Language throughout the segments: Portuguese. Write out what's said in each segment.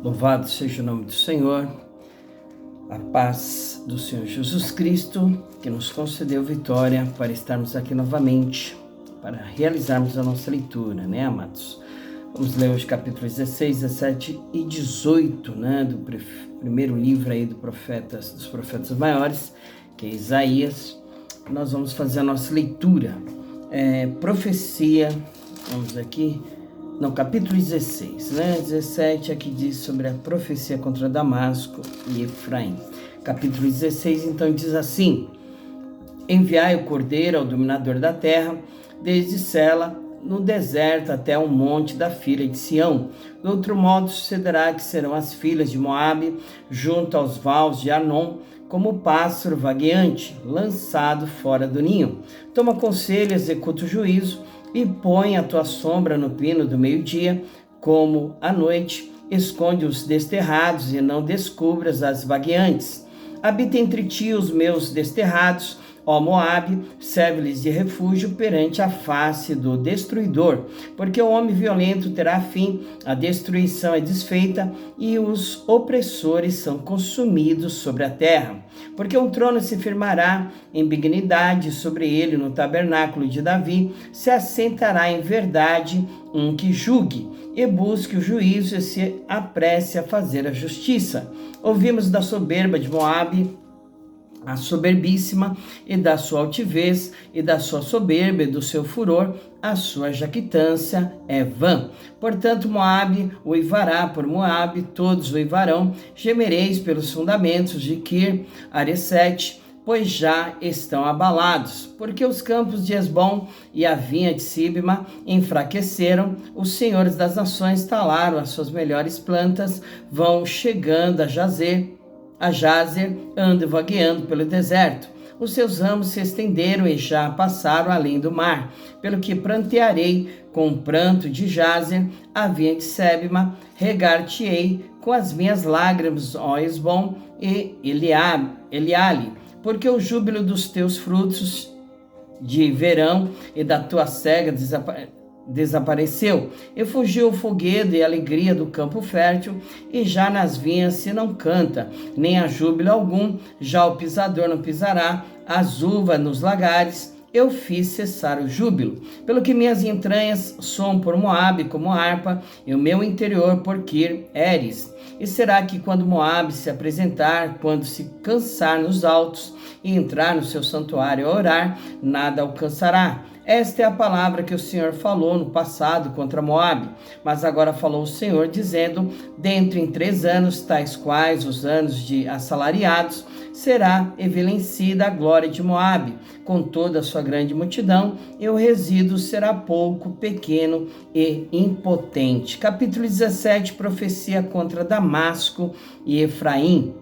Louvado seja o nome do Senhor, a paz do Senhor Jesus Cristo, que nos concedeu vitória para estarmos aqui novamente, para realizarmos a nossa leitura, amados? Vamos ler hoje capítulos 16, 17 e 18, do primeiro livro aí dos profetas maiores, que é Isaías. Nós vamos fazer a nossa leitura, profecia, vamos aqui, capítulo 16, 17 aqui diz sobre a profecia contra Damasco e Efraim. Capítulo 16, então, diz assim: enviai o cordeiro ao dominador da terra, desde Sela, no deserto até o monte da filha de Sião. De outro modo sucederá que serão as filhas de Moabe, junto aos vales de Arnon, como pássaro vagueante, lançado fora do ninho. Toma conselho, executa o juízo, e põe a tua sombra no pino do meio-dia, como à noite, esconde os desterrados e não descubras as vagueantes. Habita entre ti os meus desterrados, ó Moabe, serve-lhes de refúgio perante a face do destruidor, porque o homem violento terá fim, a destruição é desfeita e os opressores são consumidos sobre a terra. Porque um trono se firmará em benignidade sobre ele no tabernáculo de Davi, se assentará em verdade um que julgue e busque o juízo e se apresse a fazer a justiça. Ouvimos da soberba de Moabe, a soberbíssima, e da sua altivez, e da sua soberba, e do seu furor, a sua jactância é vã. Portanto, Moabe uivará por Moabe, todos uivarão, gemereis pelos fundamentos de Kir Haresete, pois já estão abalados, porque os campos de Esbom e a vinha de Sibma enfraqueceram, os senhores das nações talaram as suas melhores plantas, vão chegando a Jazer, anda vagueando pelo deserto. Os seus ramos se estenderam e já passaram além do mar, pelo que prantearei com o pranto de Jazer, a vinha de Sebma, regar-te-ei com as minhas lágrimas, ó Esbom e Eliale, porque o júbilo dos teus frutos de verão e da tua cega desapareceu, e fugiu o foguedo e a alegria do campo fértil, e já nas vinhas se não canta, nem há júbilo algum, já o pisador não pisará, as uvas nos lagares, eu fiz cessar o júbilo, pelo que minhas entranhas soam por Moabe como harpa, e o meu interior por Kir Heres. E será que quando Moabe se apresentar, quando se cansar nos altos e entrar no seu santuário a orar, nada alcançará? Esta é a palavra que o Senhor falou no passado contra Moabe, mas agora falou o Senhor, dizendo: dentro em 3 anos, tais quais os anos de assalariados, será evidencida a glória de Moabe, com toda a sua grande multidão, e o resíduo será pouco, pequeno e impotente. Capítulo 17, profecia contra Damasco e Efraim.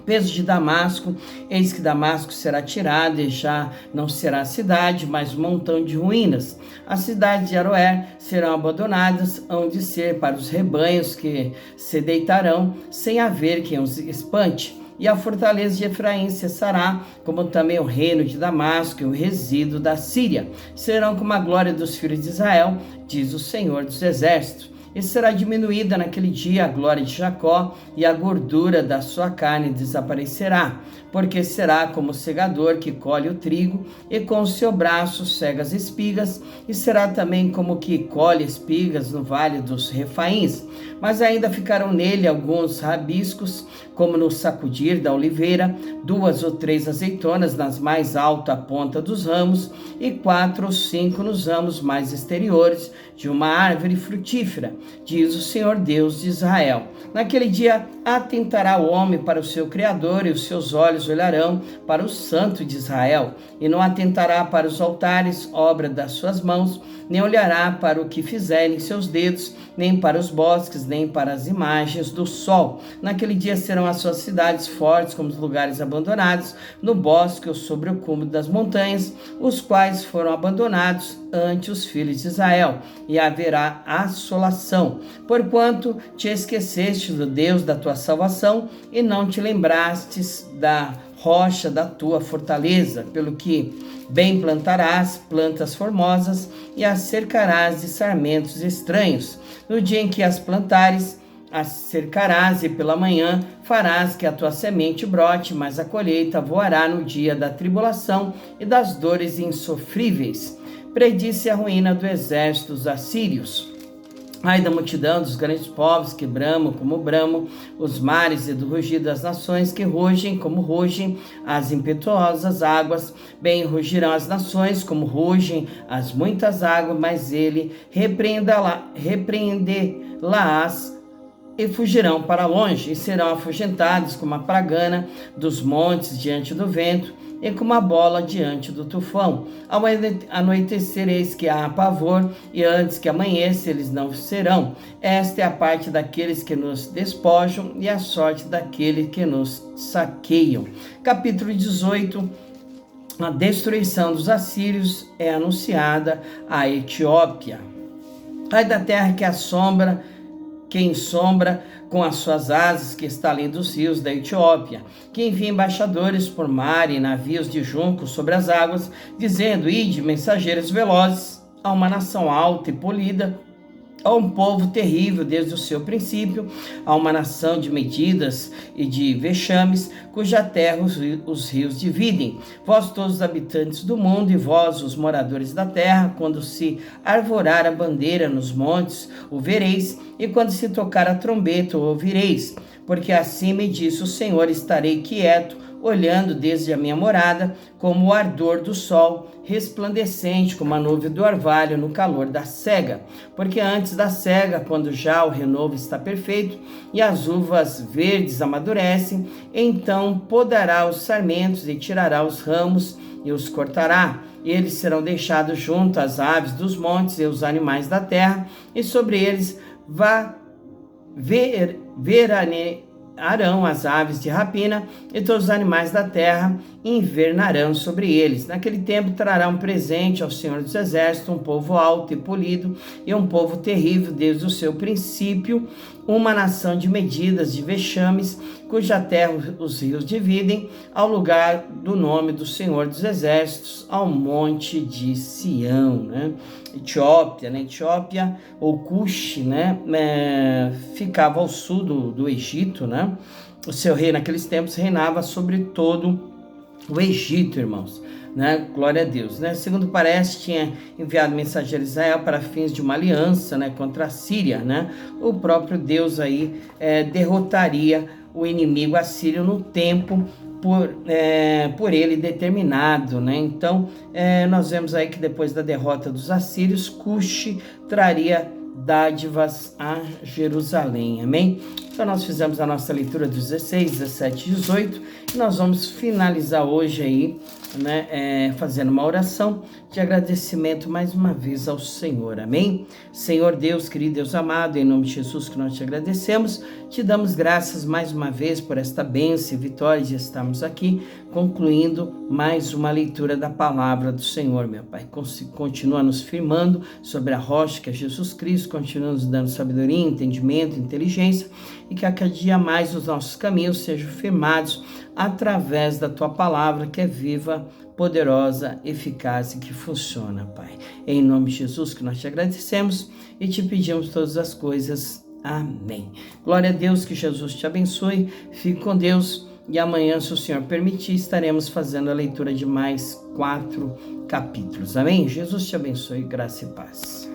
Peso de Damasco, eis que Damasco será tirado e já não será cidade, mas um montão de ruínas. As cidades de Aroer serão abandonadas, hão de ser para os rebanhos que se deitarão, sem haver quem os espante. E a fortaleza de Efraim cessará, como também o reino de Damasco e o resíduo da Síria. Serão como a glória dos filhos de Israel, diz o Senhor dos Exércitos. E será diminuída naquele dia a glória de Jacó, e a gordura da sua carne desaparecerá, porque será como o segador que colhe o trigo, e com o seu braço cega as espigas, e será também como o que colhe espigas no vale dos Refaíns. Mas ainda ficarão nele alguns rabiscos, como no sacudir da oliveira, 2 ou 3 azeitonas nas mais alta ponta dos ramos, e 4 ou 5 nos ramos mais exteriores de uma árvore frutífera, diz o Senhor Deus de Israel. Naquele dia atentará o homem para o seu Criador, e os seus olhos olharão para o Santo de Israel, e não atentará para os altares, obra das suas mãos, nem olhará para o que fizerem seus dedos, nem para os bosques, nem para as imagens do sol. Naquele dia serão as suas cidades fortes como os lugares abandonados, no bosque ou sobre o cume das montanhas, os quais foram abandonados ante os filhos de Israel, e haverá assolação, porquanto te esqueceste do Deus da tua salvação, e não te lembrastes da rocha da tua fortaleza, pelo que bem plantarás plantas formosas, e as cercarás de sarmentos estranhos. No dia em que as plantares, a cercarás, e pela manhã farás que a tua semente brote, mas a colheita voará no dia da tribulação e das dores insofríveis. Predisse a ruína do exército dos assírios. Ai da multidão dos grandes povos que bramam como bramam os mares, e do rugido das nações que rugem como rugem as impetuosas águas. Bem rugirão as nações como rugem as muitas águas, mas ele repreendê-las e fugirão para longe, e serão afugentados como a pragana dos montes diante do vento, e como a bola diante do tufão. Ao anoitecer, eis que há pavor, e antes que amanheça, eles não serão. Esta é a parte daqueles que nos despojam, e a sorte daqueles que nos saqueiam. Capítulo 18. A destruição dos assírios é anunciada à Etiópia. Ai da terra que assombra, que ensombra com as suas asas, que está além dos rios da Etiópia, que envia embaixadores por mar e navios de junco sobre as águas, dizendo: ide, mensageiros velozes, a uma nação alta e polida, a um povo terrível desde o seu princípio, a uma nação de medidas e de vexames, cuja terra os rios dividem. Vós todos os habitantes do mundo, e vós os moradores da terra, quando se arvorar a bandeira nos montes, o vereis, e quando se tocar a trombeta, o ouvireis. Porque assim me disse o Senhor: estarei quieto, olhando desde a minha morada, como o ardor do sol, resplandecente como a nuvem do orvalho no calor da cega. Porque antes da cega, quando já o renovo está perfeito e as uvas verdes amadurecem, então podará os sarmentos e tirará os ramos e os cortará. Eles serão deixados junto às aves dos montes e os animais da terra, e sobre eles veranearão as aves de rapina, e todos os animais da terra invernarão sobre eles. Naquele tempo trará um presente ao Senhor dos Exércitos, um povo alto e polido, e um povo terrível desde o seu princípio, uma nação de medidas, de vexames, cuja terra os rios dividem, ao lugar do nome do Senhor dos Exércitos, ao monte de Sião, né? Etiópia, né? Etiópia, ou Cush, né? Ficava ao sul do Egito, né? O seu rei naqueles tempos reinava sobre todo o Egito, irmãos, né? Glória a Deus, né? Segundo parece, tinha enviado mensageiro a Israel para fins de uma aliança, né, contra a Síria, né? O próprio Deus aí derrotaria o inimigo assírio no tempo por ele determinado, né? Então, nós vemos aí que depois da derrota dos assírios, Cush traria dádivas a Jerusalém, amém? Então nós fizemos a nossa leitura dos 16, 17 e 18, e nós vamos finalizar hoje aí, né, fazendo uma oração de agradecimento mais uma vez ao Senhor, amém? Senhor Deus, querido Deus amado, em nome de Jesus que nós te agradecemos, te damos graças mais uma vez por esta bênção e vitória de estarmos aqui, concluindo mais uma leitura da palavra do Senhor, meu Pai. Continua nos firmando sobre a rocha que é Jesus Cristo, continua nos dando sabedoria, entendimento, inteligência, e que a cada dia mais os nossos caminhos sejam firmados através da Tua palavra, que é viva, poderosa, eficaz e que funciona, Pai. Em nome de Jesus que nós te agradecemos e te pedimos todas as coisas. Amém. Glória a Deus, que Jesus te abençoe. Fique com Deus e amanhã, se o Senhor permitir, estaremos fazendo a leitura de mais 4 capítulos. Amém? Jesus te abençoe, graça e paz.